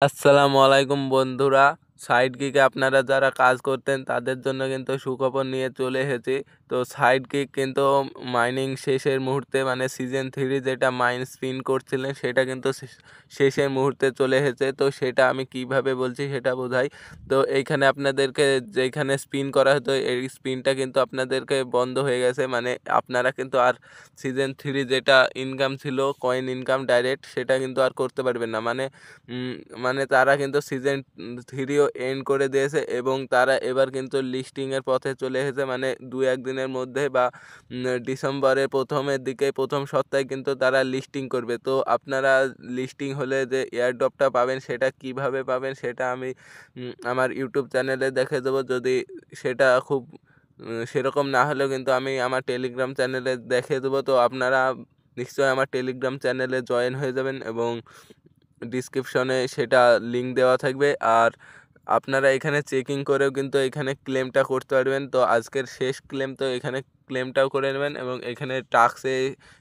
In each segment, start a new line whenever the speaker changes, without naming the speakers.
আসসালামু আলাইকুম বন্ধুরা। সাইড গিগে আপনারা যারা কাজ করতেন তাদের জন্য কিন্তু সুখবর নিয়ে চলে এসেছি। তো সাইড গিগ কিন্তু মাইনিং শেষের মুহূর্তে মানে সিজন 3 যেটা মাইন স্পিন করছিলেন সেটা কিন্তু শেষের মুহূর্তে চলে এসেছে। তো সেটা আমি কিভাবে বলছি সেটা বোঝাই। তো এইখানে আপনাদেরকে যেইখানে স্পিন করা হতো এই স্পিনটা কিন্তু আপনাদেরকে বন্ধ হয়ে গেছে। মানে আপনারা কিন্তু আর সিজন 3 যেটা ইনকাম ছিল কয়েন ইনকাম ডাইরেক্ট সেটা কিন্তু আর করতে পারবেন না। মানে তারা কিন্তু সিজন 3ও এন্ড করে দিয়েছে এবং তারা এবার কিন্তু লিস্টিংয়ের পথে চলে এসেছে। মানে 2-1 দিনের মধ্যে বা ডিসেম্বরের প্রথমের দিকে প্রথম সপ্তাহে কিন্তু তারা লিস্টিং করবে। তো আপনারা লিস্টিং হলে যে এয়ারড্রপটা পাবেন সেটা কিভাবে পাবেন সেটা আমি আমার ইউটিউব চ্যানেলে দেখে দেবো। যদি সেটা খুব সেরকম না হলেও কিন্তু আমি আমার টেলিগ্রাম চ্যানেলে দেখিয়ে দেবো। তো আপনারা নিশ্চয়ই আমার টেলিগ্রাম চ্যানেলে জয়েন হয়ে যাবেন এবং ডিসক্রিপশনে সেটা লিঙ্ক দেওয়া থাকবে। আর আপনারা এখানে চেকিং করেও কিন্তু এখানে ক্লেমটা করতে পারবেন। তো আজকের শেষ ক্লেম, তো এখানে ক্লেমটাও করে নেবেন এবং এখানে টাস্কে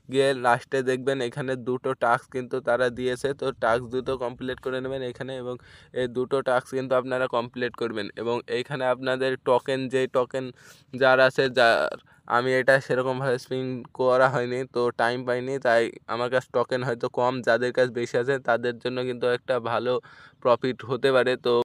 গিয়ে লাস্টে দেখবেন এখানে 2টো টাস্ক কিন্তু তারা দিয়েছে। তো টাস্ক 2টো কমপ্লিট করে নেবেন এখানে এবং এই 2টো টাস্ক কিন্তু আপনারা কমপ্লিট করবেন এবং এইখানে আপনাদের টোকেন যেই টোকেন যার আছে আমি এটা সেরকমভাবে স্পিন করা হয়নি, তো টাইম পাইনি, তাই আমার কাছে টোকেন হয়তো কম। যাদের কাছে বেশি আছে তাদের জন্য কিন্তু একটা ভালো প্রফিট হতে পারে। তো